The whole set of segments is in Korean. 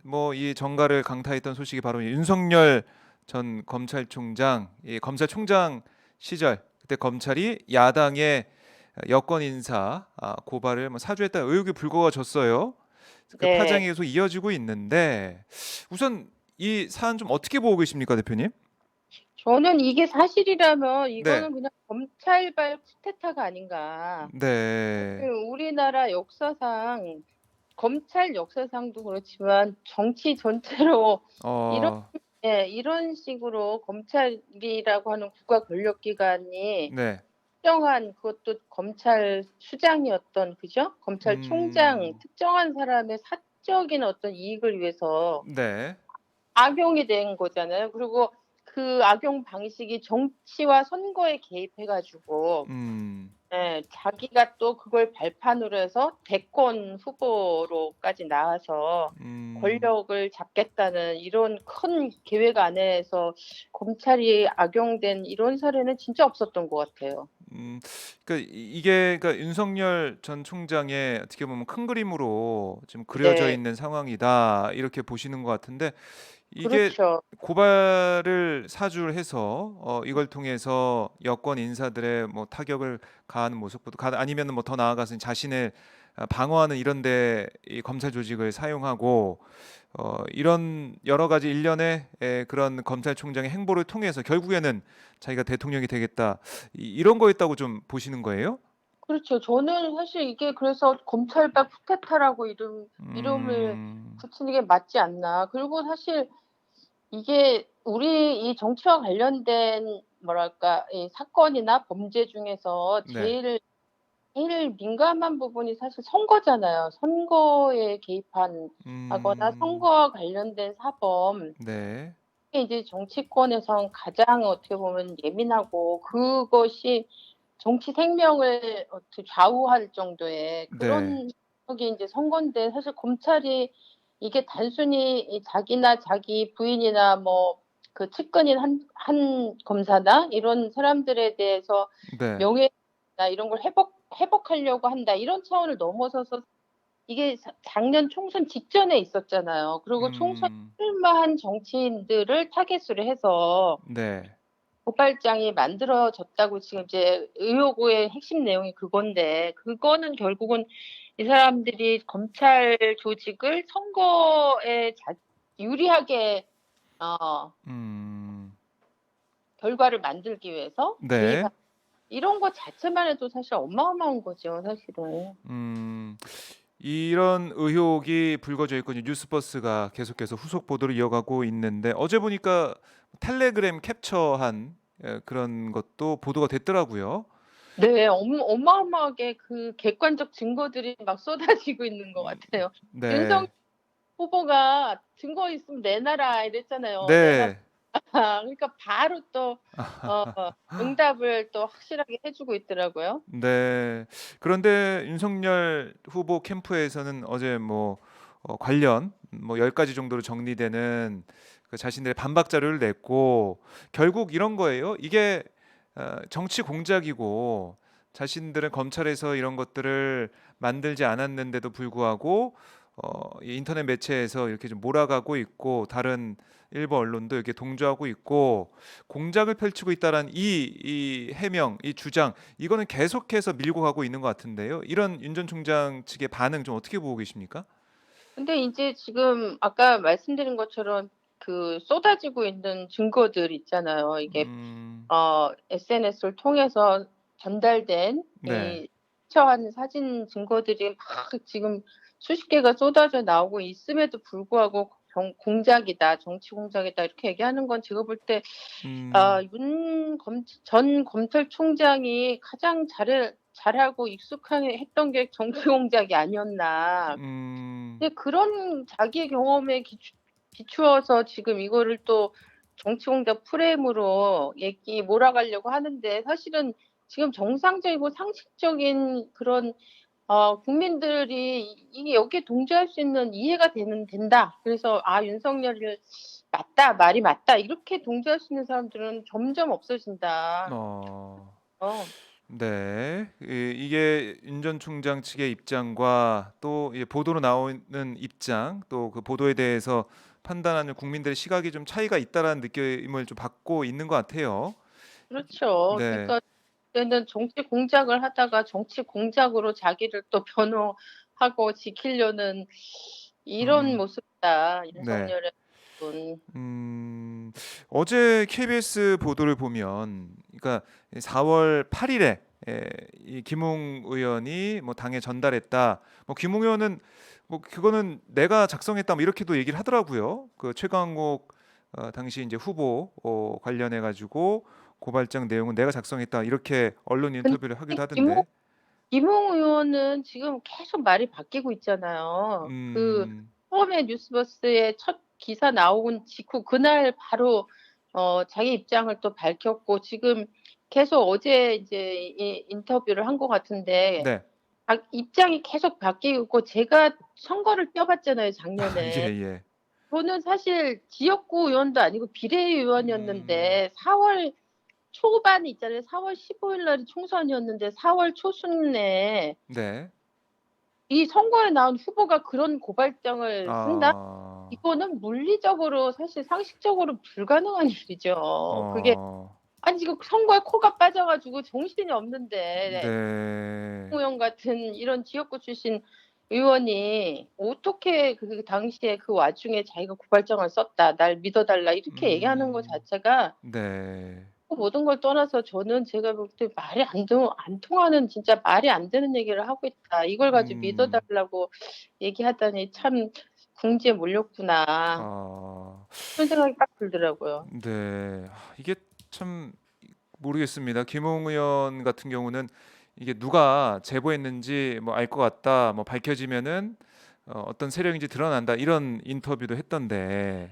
뭐 이 정가를 강타했던 소식이 바로 윤석열 전 검찰총장, 이 검찰총장 시절 그때 검찰이 야당의 여권 인사 고발을 뭐 사주했다는 의혹이 불거졌어요. 그 파장이 네. 계속 이어지고 있는데 우선 이 사안 좀 어떻게 보고 계십니까, 대표님? 저는 이게 사실이라면 네, 이거는 그냥 검찰발 쿠데타가 아닌가. 그 네, 우리나라 역사상 검찰 역사상도 그렇지만 정치 전체로 이런 어, 이런 식으로 검찰이라고 하는 국가 권력 기관이 네, 특정한 그것도 검찰 수장이었던 그죠? 검찰총장 음, 특정한 사람의 사적인 어떤 이익을 위해서 네, 악용이 된 거잖아요. 그리고 그 악용 방식이 정치와 선거에 개입해 가지고 음, 자기가 또 그걸 발판으로 해서 대권 후보로까지 나와서 음. 권력을 잡겠다는 이런 큰 계획 안에서 검찰이 악용된 이런 사례는 진짜 없었던 것 같아요. 음, 그러니까 이게 그러니까 윤석열 전 총장의 어떻게 보면 큰 그림으로 지금 그려져 네. 있는 상황이다 이렇게 보시는 것 같은데 이게 그렇죠. 고발을 사주를 해서 이걸 통해서 여권 인사들의 뭐 타격을 가하는 모습부터 아니면은 뭐 더 나아가서 자신을 방어하는 이런데 이 검찰 조직을 사용하고 이런 여러 가지 일련의 그런 검찰총장의 행보를 통해서 결국에는 자기가 대통령이 되겠다 이런 거였다고 좀 보시는 거예요? 그렇죠. 저는 사실 이게 그래서 검찰발 쿠데타라고 이름을 음, 붙이는 게 맞지 않나. 그리고 사실 이게 우리 이 정치와 관련된 뭐랄까 이 사건이나 범죄 중에서 네, 제일 민감한 부분이 사실 선거잖아요. 선거에 하거나 음, 선거와 관련된 사범. 네, 이게 이제 정치권에선 가장 어떻게 보면 예민하고 그것이 정치 생명을 좌우할 정도의 네, 그런 게 인제 선거인데 사실 검찰이 이게 단순히 이 자기나 자기 부인이나 뭐 그 측근인 한 검사나 이런 사람들에 대해서 네, 명예나 이런 걸 회복하려고 한다 이런 차원을 넘어서서 이게 작년 총선 직전에 있었잖아요. 그리고 총선에 음, 출마한 정치인들을 타깃으로 해서 네, 고발장이 만들어졌다고 지금 이제 의혹의 핵심 내용이 그건데 그거는 결국은 이 사람들이 검찰 조직을 선거에 유리하게 어 음, 결과를 만들기 위해서 네, 개입한 이런 것 자체만 해도 사실 어마어마한 거죠 사실은. 음. 이런 의혹이 불거져 있고 이제 뉴스버스가 계속해서 후속 보도를 이어가고 있는데 어제 보니까 텔레그램 캡처한 그런 것도 보도가 됐더라고요. 네. 어마어마하게 그 객관적 증거들이 막 쏟아지고 있는 것 음, 같아요. 윤석열 네, 후보가 "증거 있으면 내놔라." 이랬잖아요. 내놔라. 네. 그러니까 바로 또 어 응답을 또 확실하게 해 주고 있더라고요. 네. 그런데 윤석열 후보 캠프에서는 어제 뭐 관련 뭐 10 가지 정도로 정리되는 그 자신들의 반박 자료를 냈고 결국 이런 거예요. 이게 정치 공작이고 자신들은 검찰에서 이런 것들을 만들지 않았는데도 불구하고 이 인터넷 매체에서 이렇게 좀 몰아가고 있고 다른 일부 언론도 이렇게 동조하고 있고 공작을 펼치고 있다라는 이 해명, 이 주장 이거는 계속해서 밀고 가고 있는 것 같은데요. 이런 윤 전 총장 측의 반응 좀 어떻게 보고 계십니까? 근데 인제 지금 아까 말씀드린 것처럼 그 쏟아지고 있는 증거들 있잖아요. 이게 음, SNS를 통해서 전달된 네, 이 캡처한 사진 증거들이 막 지금 수십 개가 쏟아져 나오고 있음에도 불구하고 공작이다. 정치 공작이다. 이렇게 얘기하는 건 제가 볼 때 음, 윤 전 검찰총장이 가장 잘하고 익숙하게 했던 게 정치 공작이 아니었나. 음, 근데 그런 자기의 경험에 비추어서 지금 이거를 또 정치 공작 프레임으로 몰아가려고 하는데 사실은 지금 정상적이고 상식적인 그런 국민들이 이게 여기에 동조할 수 있는 이해가 된다. 그래서 '아 윤석열을 맞다. 말이 맞다.' 이렇게 동조할 수 있는 사람들은 점점 없어진다. 어. 어. 네. 이게 윤 전 총장 측의 입장과 또 이 보도로 나오는 입장, 또 그 보도에 대해서 판단하는 국민들의 시각이 좀 차이가 있다라는 느낌을 좀 받고 있는 것 같아요. 그렇죠. 네. 그러니까 그때는 정치 공작을 하다가 정치 공작으로 자기를 또 변호하고 지키려는 이런 음. 모습이다. 네. 윤석열의 분. 음. 어제 KBS 보도를 보면 그러니까 4월 8 일에 이 김웅 의원이 뭐 당에 전달했다. 뭐 김웅 의원은 뭐 그거는 "내가 작성했다." 뭐 이렇게도 얘기를 하더라고요. 그 최강욱 당시 이제 후보 관련해 가지고 고발장 내용은 "내가 작성했다." 이렇게 언론 근데 인터뷰를 하기도 김웅 하던데. 김웅 의원은 지금 계속 말이 바뀌고 있잖아요. 그 음. 처음에 뉴스버스에 첫 기사 나온 직후 그날 바로 자기 입장을 또 밝혔고 지금 계속 어제 이제 이 인터뷰를 한 것 같은데 네. 입장이 계속 바뀌고 제가 선거를 뛰어 봤잖아요, 아 작년에. 예예. 저는 사실 지역구 의원도 아니고 음. 비례의원이었는데 4월 초반에 있잖아요. 4월 15일 날이 총선이었는데 4월 초순에 네. 이 선거에 나온 후보가 그런 고발장을 쓴다? 아. 이거는 물리적으로 사실 상식적으로 불가능한 일이죠. 그게 어. 아니 지금 선거에 코가 빠져 가지고 정신이 없는데 네. 의원 같은 이런 지역구 출신 의원이 어떻게 그 당시에 그 와중에 자기가 고발장을 썼다. "날 믿어 달라." 이렇게 얘기하는 거 음. 자체가 네. 그 모든 걸 떠나서 저는 제가 볼 때 말이 안 통하는 진짜 말이 안 되는 얘기를 하고 있다. 이걸 가지고 믿어 음. 달라고 얘기하다니 참 '궁지에 몰렸구나.' 아. 그런 생각이 딱 들더라고요. 네. 이게 참 모르겠습니다. 김웅 의원 같은 경우는 이게 누가 제보했는지 뭐 알 것 같다. 뭐 밝혀지면은 어떤 세력인지 드러난다. 이런 인터뷰도 했던데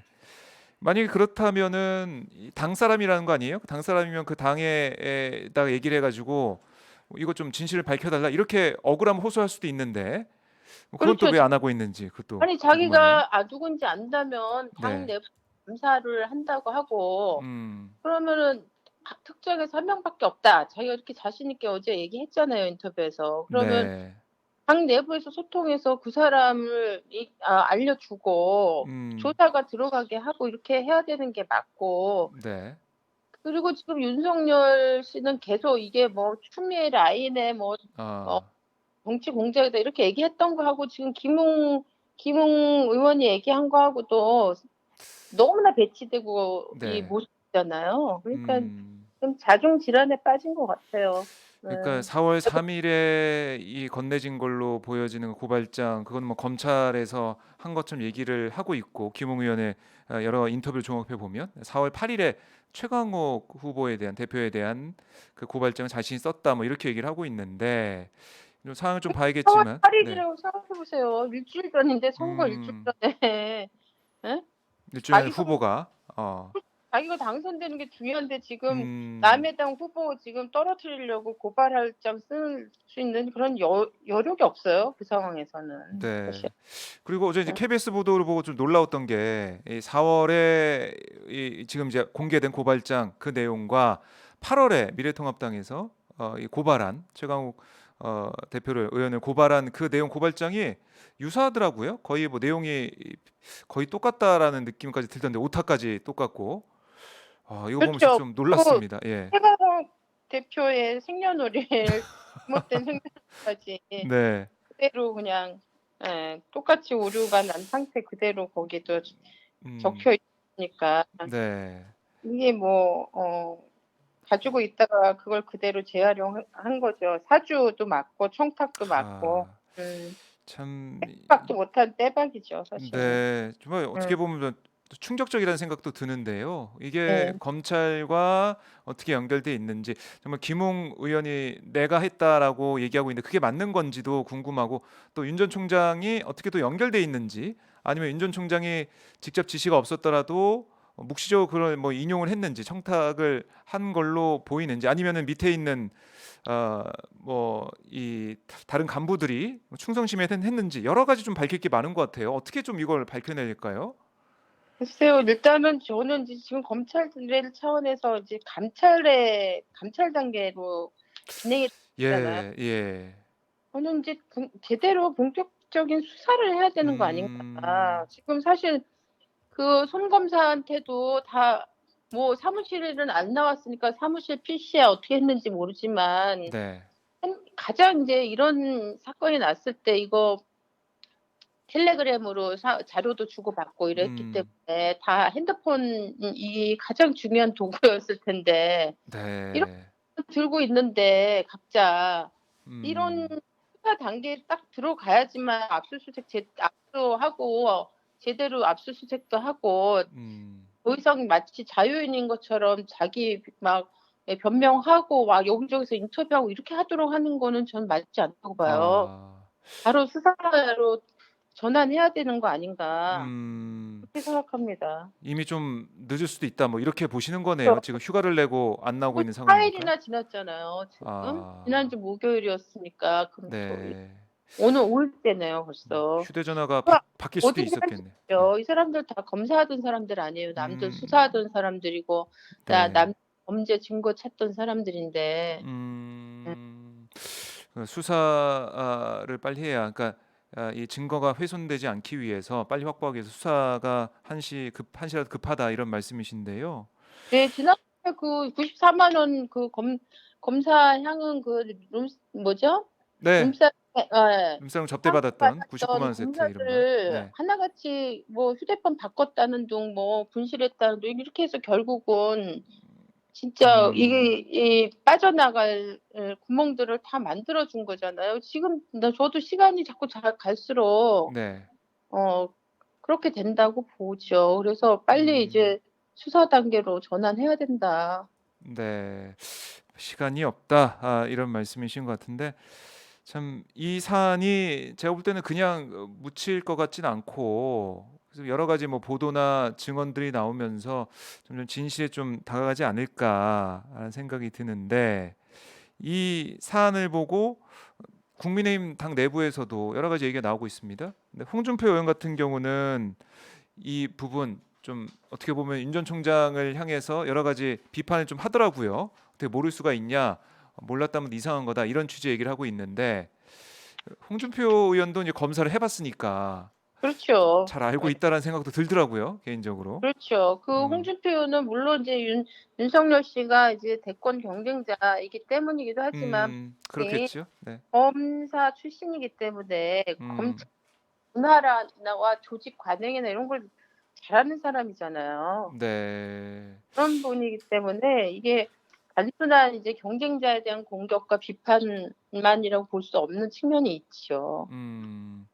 만약에 그렇다면은 이 당 사람이라는 거 아니에요? 당 사람이면 그 당에다가 얘기를 해 가지고 "이거 좀 진실을 밝혀 달라." 이렇게 억울하면 호소할 수도 있는데 뭐 그건 또 그렇죠. 왜 안 하고 있는지 그것도 아니 궁금하네요. 자기가 누군지 안다면 당 네. 내부 감사를 한다고 하고 음. 그러면은 특정해서 한 명밖에 없다. 자기가 이렇게 자신 있게 어제 얘기했잖아요, 인터뷰에서. 그러면 네. 당 내부에서 소통해서 그 사람을 알려주고 음. 조사가 들어가게 하고 이렇게 해야 되는 게 맞고 네. 그리고 지금 윤석열 씨는 계속 이게 뭐 추미애 라인에 뭐 어 아. 정치 공작이다 이렇게 얘기했던 거하고 지금 김웅 의원이 얘기한 거하고도 너무나 배치되고 이 네. 모습이잖아요. 그러니까 음. 좀 자중 질환에 빠진 것 같아요. 네. 그러니까 4월 3 일에 이 건네진 걸로 보여지는 고발장 그거는 뭐 검찰에서 한 것처럼 얘기를 하고 있고 김웅 의원의 여러 인터뷰를 종합해 보면 4월 8 일에 최강욱 후보에 대한 대표에 대한 그 고발장을 자신이 썼다 뭐 이렇게 얘기를 하고 있는데 좀 상황을 좀 4월 봐야겠지만 8 네. 일이라고 생각해 보세요. 일주일 전인데 선거 일주일 음. 전에. 예? 일종의 자기가 후보가 자기가 당선되는 게 중요한데 지금 음. 남의 당 후보 지금 떨어뜨리려고 고발할 장 쓸 수 있는 그런 여력이 없어요, 그 상황에서는 네. 사실. 그리고 어제 이제 예. KBS 보도를 보고 좀 놀라웠던 게 이 4월에 이 지금 이제 공개된 고발장 그 내용과 8월에 미래통합당에서 이 고발한 최강욱 대표를 의원을 고발한 그 내용 고발장이 유사하더라고요. 거의 뭐 내용이 거의 똑같다라는 느낌까지 들던데 오타까지 똑같고 이거 보면서 그렇죠. 좀 그 놀랐습니다. 예. 최강욱 대표의 생년월일 잘못된 생년월일까지 네. 그대로 그냥 똑같이 오류가 난 상태 그대로 거기도 음. 적혀 있으니까 네. 이게 뭐 가지고 있다가 그걸 그대로 재활용 한 거죠. 사주도 맞고 청탁도 맞고 아. 참 빼박도 못한 빼박이죠 사실. 네. 정말 음 어떻게 보면 충격적이라는 생각도 드는데요. 이게 네. 검찰과 어떻게 연결돼 있는지 정말 김웅 의원이 "내가 했다."라고 얘기하고 있는데 그게 맞는 건지도 궁금하고 또 윤 전 총장이 어떻게 또 연결돼 있는지 아니면 윤 전 총장이 직접 지시가 없었더라도 묵시적으로 그걸 뭐 인용을 했는지 청탁을 한 걸로 보이는지 아니면은 밑에 있는 뭐 이 다른 간부들이 충성심에 했는지 여러 가지 좀 밝힐 게 많은 것 같아요. 어떻게 좀 이걸 밝혀낼까요? 글쎄요. 일단은 저는 이제 지금 검찰 차원에서 이제 감찰 단계로 진행이 되잖아요. 예. 예. 저는 이제 제대로 본격적인 수사를 해야 되는 거 아닌가. 음. 지금 사실 그 손 검사한테도 다 뭐 사무실은 안 나왔으니까 사무실 PC야 어떻게 했는지 모르지만 네. 가장 인제 이런 사건이 났을 때 이거 텔레그램으로 자료도 주고받고 이랬기 음. 때문에 다 핸드폰이 가장 중요한 도구였을 텐데 이렇게 네. 들고 있는데 각자 이런 음. 수사 단계에 딱 들어가야지만 압수수색 압수하고 제대로 압수수색도 하고 음. 더 이상 마치 자유인인 것처럼 자기 막 예 변명하고 막 여기저기서 인터뷰하고 이렇게 하도록 하는 거는 저는 맞지 않다고 봐요. 아. 바로 수사로 전환해야 되는 거 아닌가 음. 그렇게 생각합니다. '이미 좀 늦을 수도 있다.' 뭐 이렇게 보시는 거네요. 그렇죠. 지금 휴가를 내고 안 나오고 있는 54 상황이니까. 일이나 지났잖아요 지금. 아. 지난주 목요일이었으니까 그럼 네. 오늘 5 일째네요 벌써. 휴대전화가 수사 바뀔 수도 뭐든지 할 수 있었겠네. 네. 있죠. 이 사람들 다 검사하던 사람들 아니에요. 남들 음. 수사하던 사람들이고 네. 남 범죄 증거 찾던 사람들인데. 음 그 수사를 빨리 해야 그러니까 이 증거가 훼손되지 않기 위해서 빨리 확보하기 위해서 수사가 한시라도 급하다 이런 말씀이신데요. 네 지난번에 그 94만 원 그 검사 향응 그 뭐죠? 네. 룸사 예. 룸사롱 상해 접대받았던 99만 받았던 원 세트 이른바. 검사들 네. 하나같이 뭐 휴대폰 바꿨다는 둥 뭐 분실했다는 둥 이렇게 해서 결국은 진짜 음. 이게 이 빠져나갈 구멍들을 다 만들어 준 거잖아요. 지금 저도 시간이 자꾸 갈수록 네. 어 그렇게 된다고 보죠. 그래서 빨리 음. 이제 수사 단계로 전환해야 된다. 네. "시간이 없다." 이런 말씀이신 것 같은데 참 이 사안이 제가 볼 때는 그냥 묻힐 것 같지는 않고 그래서 여러 가지 뭐 보도나 증언들이 나오면서 점점 진실에 좀 다가가지 않을까라는 생각이 드는데 이 사안을 보고 국민의힘 당 내부에서도 여러 가지 얘기가 나오고 있습니다. 근데 홍준표 의원 같은 경우는 이 부분 좀 어떻게 보면 윤 전 총장을 향해서 여러 가지 비판을 좀 하더라고요. "어떻게 모를 수가 있냐. 몰랐다면 이상한 거다." 이런 취지의 얘기를 하고 있는데 홍준표 의원도 이제 검사를 해 봤으니까 그렇죠. 잘 알고 예. 있다라는 생각도 들더라고요, 개인적으로. 그렇죠. 그 음. 홍준표 의원은 물론 이제 윤석열 씨가 이제 대권 경쟁자이기 때문이기도 하지만 이 그렇겠죠. 네. 검사 출신이기 때문에 음. 검찰 문화라와 조직 관행이나 이런 걸 잘하는 사람이잖아요. 네. 그런 분이기 때문에 이게 단순한 이제 경쟁자에 대한 공격과 비판만이라고 볼 수 없는 측면이 있죠. 음.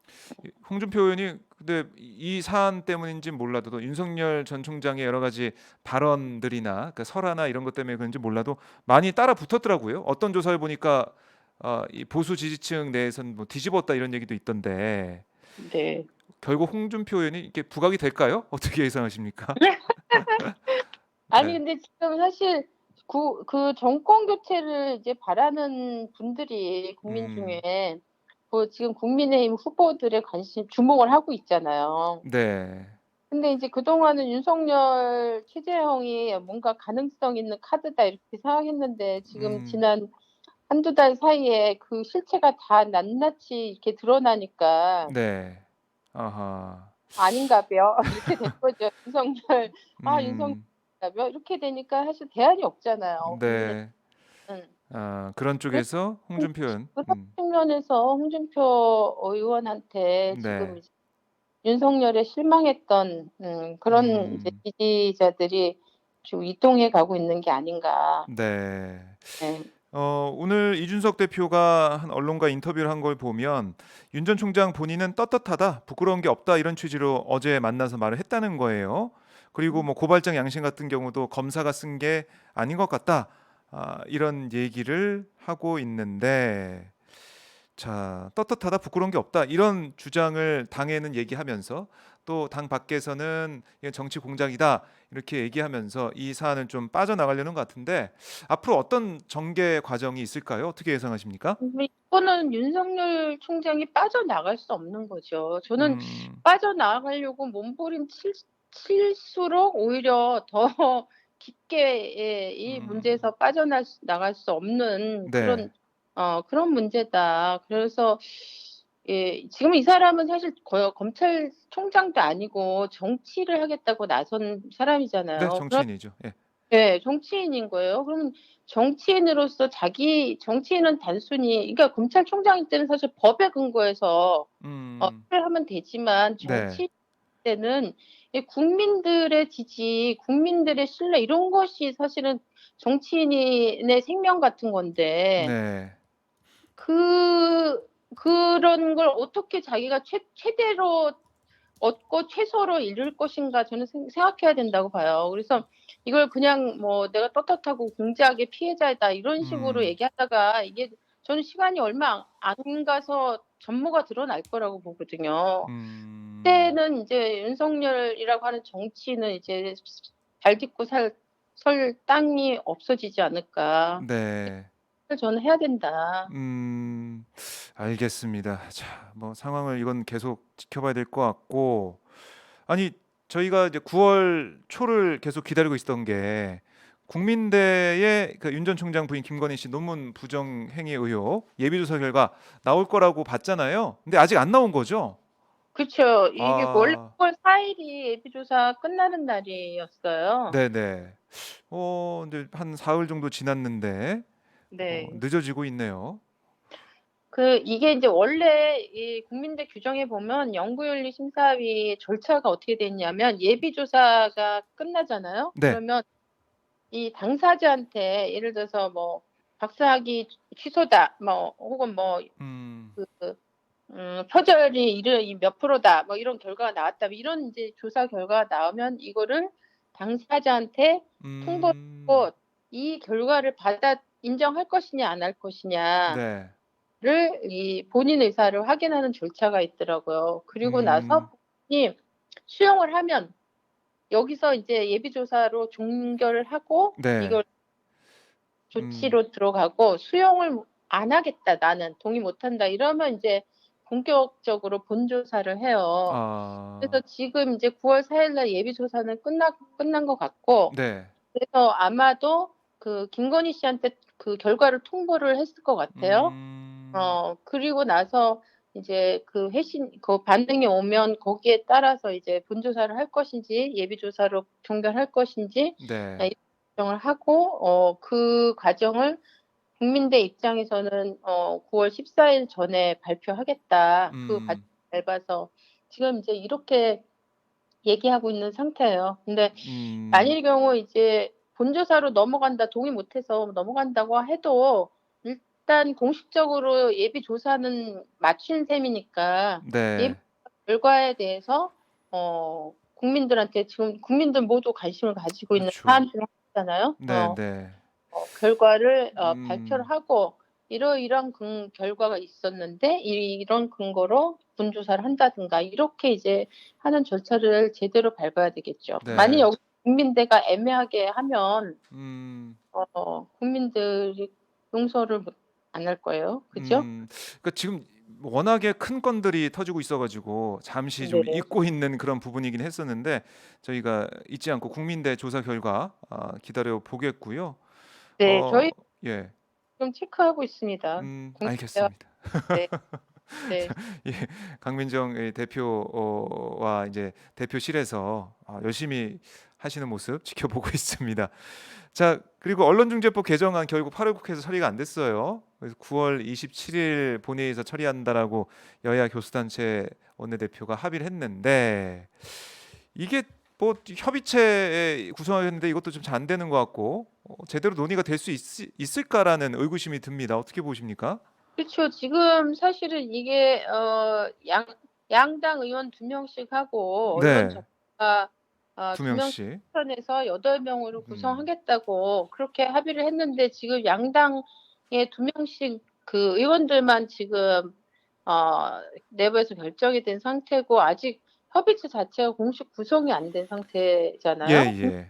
이 홍준표 의원이 근데 이 사안 때문인지는 몰라도 또 윤석열 전 총장의 여러 가지 발언들이나 그 설화나 이런 것 때문에 그런지 몰라도 많이 따라 붙었더라고요. 어떤 조사를 보니까 이 보수 지지층 내에서는 뭐 뒤집었다 이런 얘기도 있던데 네. 결국 홍준표 의원이 이게 부각이 될까요? 어떻게 예상하십니까? 아니 네. 근데 지금 사실 그 정권 교체를 이제 바라는 분들이 국민 음. 중에 그 지금 국민의힘 후보들의 주목을 하고 있잖아요. 네. 근데 이제 그동안은 윤석열, 최재형이 뭔가 가능성 있는 카드다 이렇게 생각했는데 지금 음. 지난 한두 달 사이에 그 실체가 다 낱낱이 이렇게 드러나니까 네. 아하. '아닌가벼.' 이렇게 된 거죠. 윤석열 음. 윤석열인가벼? 이렇게 되니까 사실 대안이 없잖아요, 국민의힘은. 네. 그런 그래서 쪽에서 홍준표 의원. 그런 측면에서 홍준표 의원한테 지금 네. 이제 윤석열에 실망했던 그런 이제 음. 지지자들이 좀 이동해 가고 있는 게 아닌가. 네. 네. 오늘 이준석 대표가 한 언론과 인터뷰를 한 걸 보면 윤 전 총장 본인은 "떳떳하다. 부끄러운 게 없다." 이런 취지로 어제 만나서 말을 했다는 거예요. 그리고 뭐 고발장 양심 같은 경우도 "검사가 쓴 게 아닌 것 같다." 이런 얘기를 하고 있는데 자, "떳떳하다. 부끄러운 게 없다." 이런 주장을 당에는 얘기하면서 또 당 밖에서는 "이건 정치 공작이다." 이렇게 얘기하면서 이 사안을 좀 빠져나가려는 것 같은데 앞으로 어떤 전개 과정이 있을까요? 어떻게 예상하십니까? 근데 이거는 윤석열 총장이 빠져나갈 수 없는 거죠. 저는 음. 빠져나가려고 몸부림칠수록 오히려 더 깊게 이 음. 문제에서 나갈 수 없는 네. 그런 문제다. 그래서 지금 이 사람은 사실 검찰총장도 아니고 정치를 하겠다고 나선 네, 사람이잖아요. 정치인이죠. 예. 네. 정치인인 거예요. 그러면 정치인으로서 정치인은 단순히 그러니까 검찰총장일 때는 사실 법에 근거해서 음. 일을 하면 되지만 네. 정치인 때는 이 국민들의 지지, 국민들의 신뢰 이런 것이 사실은 정치인의 생명 같은 건데 네. 그 그런 걸 어떻게 자기가 최대로 얻고 최소로 이룰 것인가 저는 생각해야 된다고 봐요. 그래서 이걸 그냥 뭐 "내가 떳떳하고 공정하게 피해자이다." 이런 식으로 음. 얘기하다가 이게 저는 시간이 얼마 안 가서 전모가 드러날 거라고 보거든요. 음. 그때는 인제 윤석열이라고 하는 정치인은 이제 발 딛고 설 땅이 없어지지 않을까. 네. 그걸 저는 해야 된다. 음. 알겠습니다. 자, 뭐 상황을 이건 계속 지켜봐야 될 것 같고, 아니 저희가 이제 9월 초를 계속 기다리고 있었던 게 국민대의 그 윤 전 총장 부인 김건희 씨 논문 부정 행위 의혹 예비조사 결과 나올 거라고 봤잖아요. 근데 아직 안 나온 거죠? 그쵸. 이게 원래 아. 9월 4 일이 예비조사 끝나는 날이었어요. 네네. 근데 한 사흘 정도 지났는데 네. 늦어지고 있네요. 이게 인제 원래 이 국민대 규정에 보면 연구윤리심사위 절차가 어떻게 돼 있냐면 예비조사가 끝나잖아요. 네. 그러면 이 당사자한테 예를 들어서 뭐 "박사학위 취소다." 뭐 혹은 뭐 음. 그 "표절이 이 몇 프로다." 뭐 이런 결과가 나왔다. 뭐 이런 인제 조사 결과가 나오면 이거를 당사자한테 음. 통보하고 이 결과를 인정할 것이냐 안 할 것이냐를 네. 이 본인 의사를 확인하는 절차가 있더라고요. 그리고 나서 음. 본인이 수용을 하면 여기서 이제 예비조사로 종결을 하고 네. 이걸 음. 조치로 들어가고 수용을 안 하겠다 나는 동의 못 한다 이러면 인제 본격적으로 본조사를 해요. 그래서 아. 지금 이제 9월 4일날 예비조사는 끝난 것 같고 네. 그래서 아마도 김건희 씨한테 그 결과를 통보를 했을 것 같아요. 음. 그리고 나서 이제 반응이 오면 거기에 따라서 이제 본조사를 할 것인지 예비조사로 종결할 것인지 네. 이 결정을 하고 그 과정을 국민대 입장에서는 9월 14일 전에 발표하겠다. 그 과정을 음. 밟아서 지금 이제 이렇게 얘기하고 있는 상태예요. 근데 음. 만일 경우 이제 본조사로 넘어간다 동의 못 해서 넘어간다고 해도 일단 공식적으로 예비 조사는 마친 셈이니까 예비 네. 결과에 대해서 국민들한테 지금 국민들 모두 관심을 가지고 있는 그렇죠. 사안 중에 하나잖아요. 네네. 결과를 발표를 음. 하고 이러이러한 결과가 있었는데 이런 근거로 본조사를 한다든가 이렇게 이제 하는 절차를 제대로 밟아야 되겠죠. 만약 네. 여기서 국민대가 애매하게 하면 음. 국민들이 용서를 안 할 거예요. 그죠? 그러니까 지금 워낙에 큰 건들이 터지고 있어 가지고 잠시 좀 네. 잊고 있는 그런 부분이긴 했었는데, 저희가 잊지 않고 국민대 조사 결과 기다려 보겠고요. 네. 어 저희 예. 지금 체크하고 있습니다. 국민대와 알겠습니다. 네. 네. 예. 강민정 대표와 이제 대표실에서 열심히 하시는 모습 지켜보고 있습니다. 자, 그리고 언론중재법 개정안 결국 8월 국회에서 처리가 안 됐어요. 그래서 9월 27일 본회의에서 처리한다라고 여야 교수단체 원내대표가 합의를 했는데, 이게 뭐 협의체 구성하겠는데 이것도 좀 잘 안 되는 것 같고, 제대로 논의가 될 수 있을까라는 의구심이 듭니다. 어떻게 보십니까? 그렇죠. 지금 사실은 이게 양당 의원 2 명씩 하고 언론 네. 전문가 두 2 명씩 명씩. 추천해서 8 명으로 음. 구성하겠다고 그렇게 합의를 했는데 지금 양당에 2 명씩 의원들만 지금 내부에서 결정이 된 상태고 아직 협의체 자체가 공식 구성이 안 된 상태잖아요. 예예.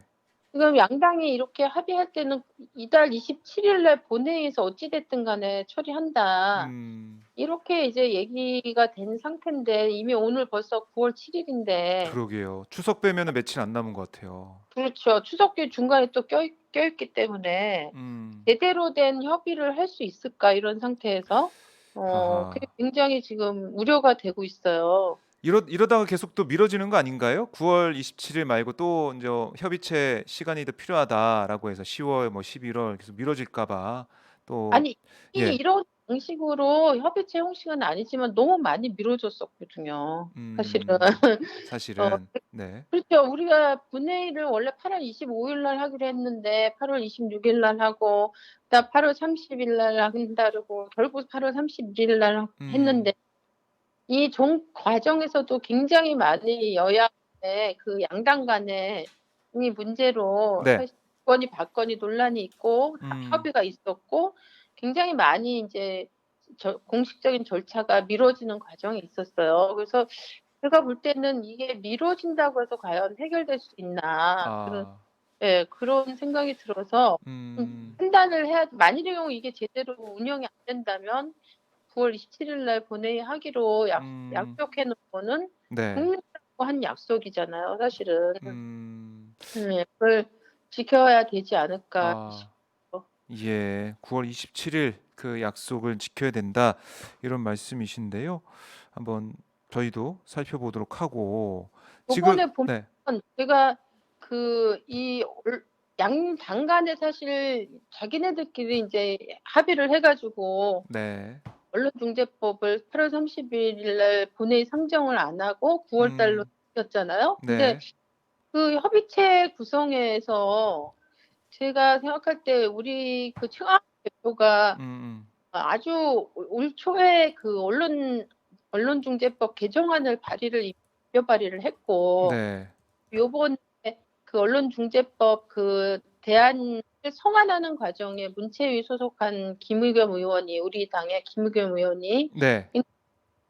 지금 양당이 이렇게 합의할 때는 이달 27일 날 본회의에서 어찌 됐든 간에 처리한다. 음. 이렇게 이제 얘기가 된 상태인데 이미 오늘 벌써 9월 7일인데 그러게요. 추석 빼면은 며칠 안 남은 것 같아요. 그렇죠. 추석이 중간에 또 껴있기 때문에 음. 제대로 된 협의를 할 수 있을까 이런 상태에서 그게 하하. 굉장히 지금 우려가 되고 있어요. 이러다가 계속 또 미뤄지는 거 아닌가요? 9월 27일 말고 또 인제 협의체 시간이 더 필요하다라고 해서 10월 뭐 11월 계속 미뤄질까 봐 또 아니 예. 이런 방식으로 협의체 형식은 아니지만 너무 많이 미뤄졌었거든요 사실은. 어 사실은 네. 그렇죠. 우리가 본회의를 원래 8월 25일 날 하기로 했는데 8월 26일 날 하고 그다음 8월 30일 날 한다 그러고 결국 8월 31일 날 음. 했는데 이 과정에서도 굉장히 많이 여야 간에 그 양당 간에 이 문제로 네. 사실 주거니 받거니 논란이 있고 음. 협의가 있었고 굉장히 많이 인제 공식적인 절차가 미뤄지는 과정이 있었어요. 그래서 제가 볼 때는 '이게 미뤄진다고 해서 과연 해결될 수 있나.' 아. 그런 생각이 들어서 음. 판단을 해야 만일의 경우 이게 제대로 운영이 안 된다면 9월 27일 날 본회의 하기로 음. 약속해 놓은 거는 네. 국민하고 한 약속이잖아요 사실은. 음. 그걸 지켜야 되지 않을까 아. 싶어요. 예. 9월 27일 그 약속을 지켜야 된다. 이런 말씀이신데요. 한번 저희도 살펴보도록 하고 지금 요번에 보면 네. 제가 그 이 양당 간에 사실 자기네들끼리 인제 합의를 해 가지고 네. 언론중재법을 8월 30일 날 본회의 상정을 안 하고 9월 달로 음. 넘겼잖아요. 근데 네. 그 협의체 구성에서 제가 생각할 때 우리 그 최강욱 대표가 음음. 아주 올 초에 그 언론중재법 개정안을 비벼 발의를 했고 네. 요번에 그 언론중재법 그 대안을 성안하는 과정에 문체위 소속한 김의겸 의원이 우리 당의 김의겸 의원이 네.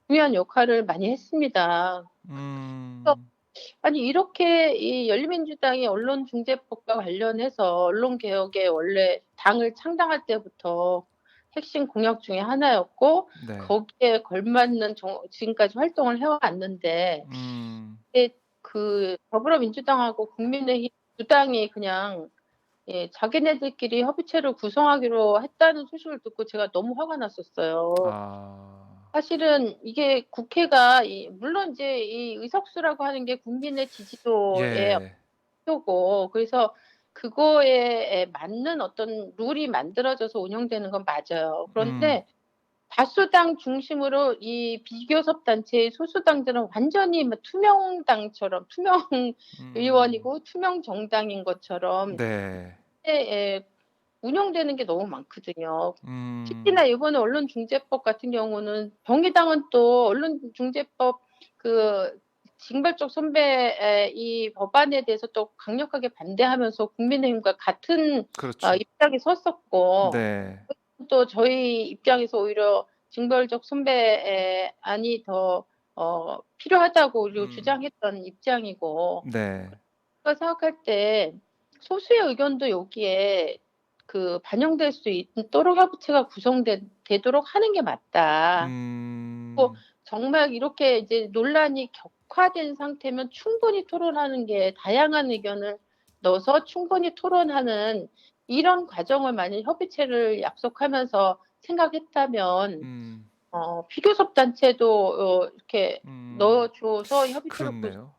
중요한 역할을 많이 했습니다. 그래서 음. 아니 이렇게 이 열린민주당이 언론중재법과 관련해서 언론개혁에 원래 당을 창당할 때부터 핵심 공약 중에 하나였고 네. 거기에 걸맞는 지금까지 활동을 해 왔는데 음. 이게 그 더불어민주당하고 국민의힘 두 당이 그냥 자기네들끼리 협의체를 구성하기로 했다는 소식을 듣고 제가 너무 화가 났었어요. 아. 사실은 이게 국회가 물론 이제 이 의석수라고 하는 게 국민의 지지도의 예. 표고 그래서 그거에 맞는 어떤 룰이 만들어져서 운영되는 건 맞아요. 음. 그런데 다수당 중심으로 이 비교섭 단체의 소수당들은 완전히 뭐 투명당처럼 투명 음. 의원이고 투명 정당인 것처럼 네. 운영되는 게 너무 많거든요. 음. 특히나 이번에 언론중재법 같은 경우는 정의당은 또 언론중재법 그 징벌적 손배 이 법안에 대해서 또 강력하게 반대하면서 국민의힘과 같은 그렇죠. 입장에 섰었고 네. 또 저희 입장에서 오히려 징벌적 손배안이 더 필요하다고 우리가 음. 주장했던 입장이고 네. 제가 생각할 때 소수의 의견도 여기에 반영될 수 있도록 협의체가 되도록 하는 게 맞다. 또 음. 정말 이렇게 이제 논란이 격화된 상태면 충분히 토론하는 게 다양한 의견을 넣어서 충분히 토론하는 이런 과정을 만약 협의체를 약속하면서 생각했다면 음. 비교섭 단체도 이렇게 음. 넣어 줘서 협의체를 그렇네요.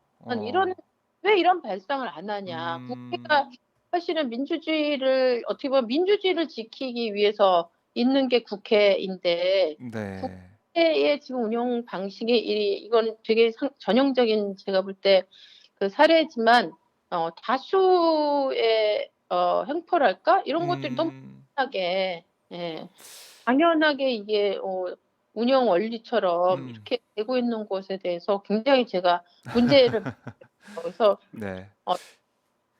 이런 왜 이런 발상을 안 하냐. 음. 국회가 사실은 민주주의를 어떻게 보면 민주주의를 지키기 위해서 있는 게 국회인데 네. 국회의 지금 운영 방식이 이건 되게 전형적인 제가 볼 때 그 사례지만 다수의 횡포랄까? 이런 것들이 너무 음. 당연하게 당연하게 이게 운영 원리처럼 음. 이렇게 되고 있는 것에 대해서 굉장히 제가 문제를 그래서 네. 어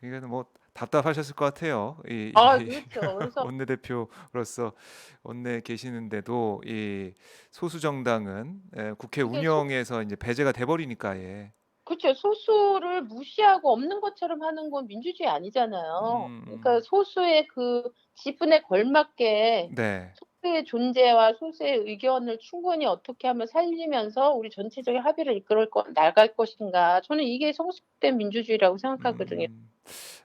이거는 뭐 답답하셨을 것 같아요. 이 그렇죠. 그래서 원내대표로서 원내에 계시는데도 이 소수 정당은 국회 이게 운영에서 이제 배제가 돼 버리니까 예. 그쵸. 소수를 무시하고 없는 것처럼 하는 건 민주주의 아니잖아요. 그러니까 음. 소수의 그 지분에 걸맞게 네. 소수의 존재와 소수의 의견을 충분히 어떻게 하면 살리면서 우리 전체적인 합의를 이끌어 나갈 것인가. 저는 이게 성숙된 민주주의라고 생각하거든요. 음.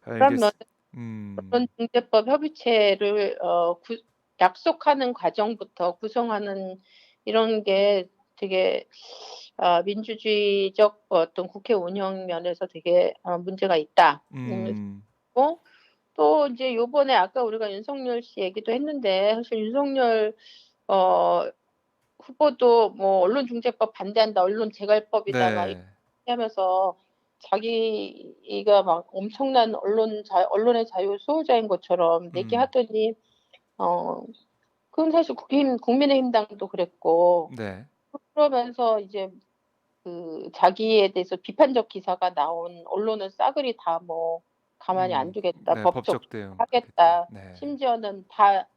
그런 면에서 음. 언론중재법 협의체를 약속하는 과정부터 구성하는 이런 게 되게 민주주의적 어떤 국회 운영 면에서 되게 문제가 있다. 음. 고 또 인제 요번에 아까 우리가 윤석열 씨 얘기도 했는데 사실 윤석열 어 후보도 뭐 "언론중재법 반대한다. 언론재갈법이다." 막 이렇게 네. 하면서 자기가 막 엄청난 언론의 자유 수호자인 것처럼 음. 얘기하더니 어 그건 사실 국민의힘당도 그랬고 네. 그러면서 이제 그 자기에 대해서 비판적 기사가 나온 언론은 싸그리 다 뭐 "가만히 안 두겠다. 네. 법적 법적 대응하겠다. 조치하겠다." 네. 심지어는 다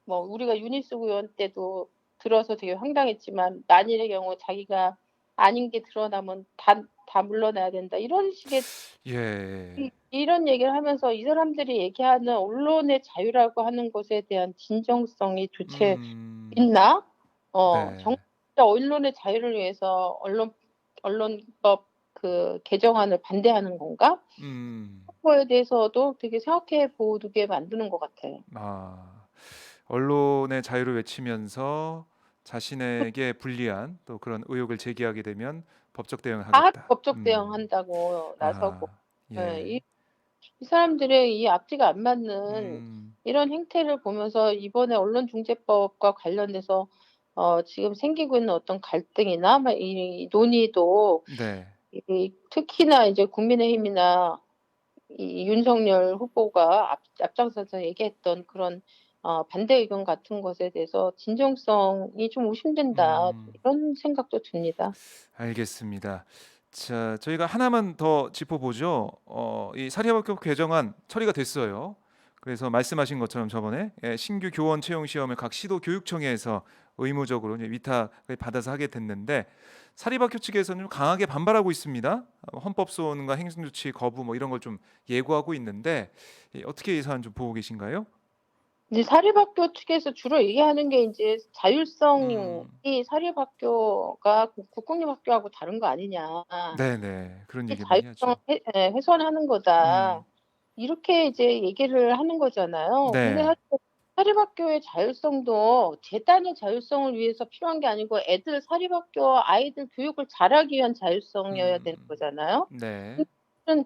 뭐 우리가 유니스 의원 때도 들어서 되게 황당했지만 만일의 경우 자기가 아닌 게 드러나면 다 물러나야 된다. 이런 식의 예. 이런 얘기를 하면서 이 사람들이 얘기하는 언론의 자유라고 하는 것에 대한 진정성이 도대체 음. 있나? 네. 진짜 언론의 자유를 위해서 언론법 그 개정안을 반대하는 건가? 음. 그런 거에 대해서도 되게 생각해 보게 만드는 것 같아요. 아. 언론의 자유를 외치면서 자신에게 불리한 또 그런 의혹을 제기하게 되면 법적 대응을 다 하겠다. 법적 대응한다고 나서고. 아. 예. 예. 이 사람들의 이 앞뒤가 안 맞는 음. 이런 행태를 보면서 이번에 언론중재법과 관련돼서 지금 생기고 있는 어떤 갈등이나 막 이 논의도 네. 이 특히나 이제 국민의힘이나 이 윤석열 후보가 앞장서서 얘기했던 그런 반대 의견 같은 것에 대해서 '진정성이 좀 의심된다.' 음. 이런 생각도 듭니다. 알겠습니다. 자, 저희가 하나만 더 짚어보죠. 이 사립학교 개정안 처리가 됐어요. 그래서 말씀하신 것처럼 저번에 신규 교원 채용 시험을 각 시도 교육청에서 의무적으로 이제 위탁을 받아서 하게 됐는데 사립학교 측에서는 좀 강하게 반발하고 있습니다. 헌법소원과 행정조치 거부 뭐 이런 걸 좀 예고하고 있는데 어떻게 이 사안 좀 보고 계신가요? 이제 사립학교 측에서 주로 얘기하는 게 인제 음, 자율성이 사립학교가 국공립학교하고 다른 거 아니냐. 네네, 그런 이 얘기 많이 자율성을 하죠. 훼손하는 거다. 음, 이렇게 이제 얘기를 하는 거잖아요. 근데 네, 사실 사립학교의 자율성도 재단의 자율성을 위해서 필요한 게 아니고 애들 사립학교 아이들 교육을 잘하기 위한 자율성이어야 되는 음, 거잖아요. 네, 근데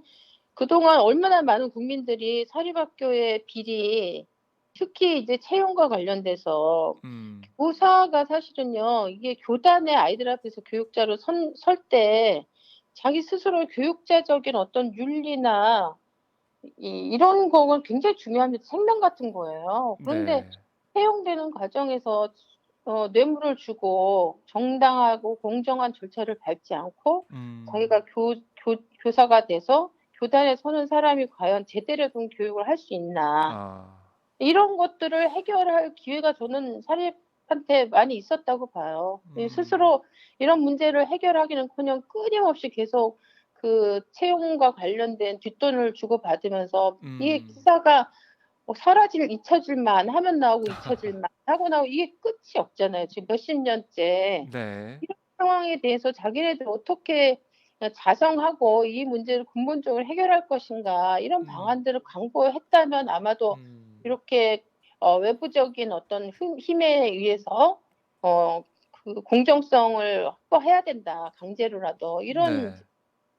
그동안 얼마나 많은 국민들이 사립학교의 비리 특히 이제 채용과 관련돼서 음. 교사가 사실은요 이게 교단의 아이들 앞에서 교육자로 설 때 자기 스스로의 교육자적인 어떤 윤리나 이런 거가 굉장히 중요합니다. 생명 같은 거예요. 그런데 네. 채용되는 과정에서 뇌물을 주고 정당하고 공정한 절차를 밟지 않고 음. 자기가 교사가 돼서 교단에 서는 사람이 과연 제대로 된 교육을 할 수 있나. 아. 이런 것들을 해결할 기회가 저는 사립한테 많이 있었다고 봐요. 이 음. 스스로 이런 문제를 해결하기는커녕 끊임없이 계속 그 채용과 관련된 뒷돈을 주고받으면서 이게 음. 기사가 뭐 잊혀질 만 하면 나오고 잊혀질 만 하고 나오고 이게 끝이 없잖아요, 지금 몇십 년째. 네. 이런 상황에 대해서 자기네들 어떻게 자성하고 이 문제를 근본적으로 해결할 것인가 이런 음. 방안들을 강구했다면 아마도 음. 이렇게 외부적인 어떤 힘에 의해서 어 그 "공정성을 확보해야 된다, 강제로라도." 이런 네.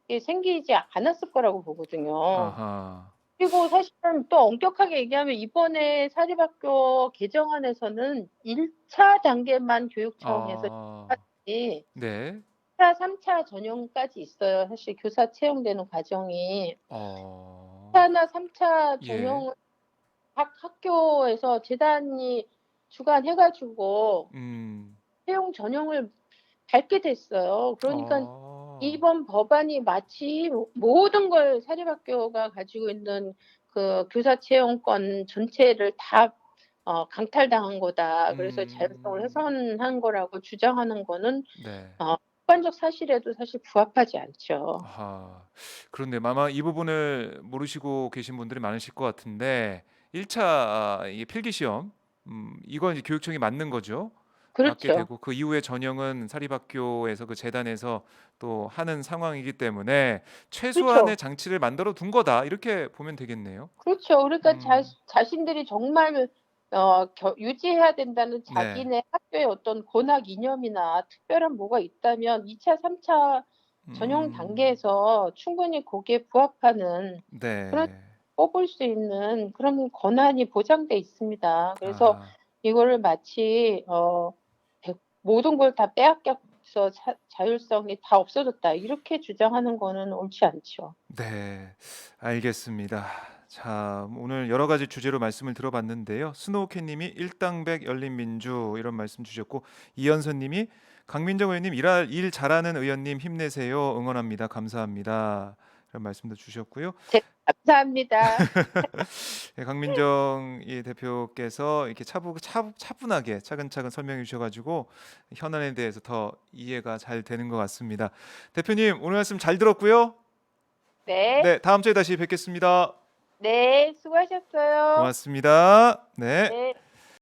게 생기지 않았을 거라고 보거든요. 아하. 그리고 사실은 또 엄격하게 얘기하면 이번에 사립학교 개정안에서는 1차 단계만 교육 차원에서 아. 하지 네. 2 차, 3차 전형까지 있어요. 사실 교사 채용되는 과정이. 2 어. 차나 3차 예. 전형을 각 학교에서 재단이 주관해 가지고 음. 채용 전형을 밟게 됐어요. 그러니깐 아. 이번 법안이 마치 모든 걸 사립학교가 가지고 있는 그 교사 채용권 전체를 다 강탈당한 거다. 그래서 자율성을 음. 훼손한 거라고 주장하는 거는 네. 어 객관적 사실에도 사실 부합하지 않죠. 아, 그런데 아마 이 부분을 모르시고 계신 분들이 많으실 것 같은데 1차 이게 필기 시험 이건 이제 교육청이 맞는 거죠. 맞게 그렇죠. 되고 그 이후에 전형은 사립학교에서 그 재단에서 또 하는 상황이기 때문에 최소한의 그렇죠. 장치를 만들어 둔 거다. 이렇게 보면 되겠네요. 그렇죠. 그러니까 음, 자신들이 정말 유지해야 된다는 네. 자기네 학교의 어떤 권학 이념이나 특별한 뭐가 있다면 2차, 3차 전형 음, 단계에서 충분히 거기에 부합하는 그런 네. 뽑을 수 있는 그런 권한이 보장돼 있습니다. 그래서 아, 이거를 마치 모든 걸 다 빼앗겨서 자율성이 다 없어졌다 이렇게 주장하는 거는 옳지 않죠. 네. 알겠습니다. 자, 오늘 여러 가지 주제로 말씀을 들어봤는데요. 스노우캣 님이 일당백 열린민주 이런 말씀 주셨고 이현선 님이 강민정 의원님 일 잘하는 의원님 힘내세요. 응원합니다. 감사합니다. 이런 말씀도 주셨고요. 감사합니다. 예, 강민정 이 대표께서 이렇게 차분하게 차근차근 설명해 주셔가지고 현안에 대해서 더 이해가 잘 되는 것 같습니다. 대표님 오늘 말씀 잘 들었고요. 네, 네, 다음 주에 다시 뵙겠습니다. 네, 수고하셨어요. 고맙습니다. 네. 네.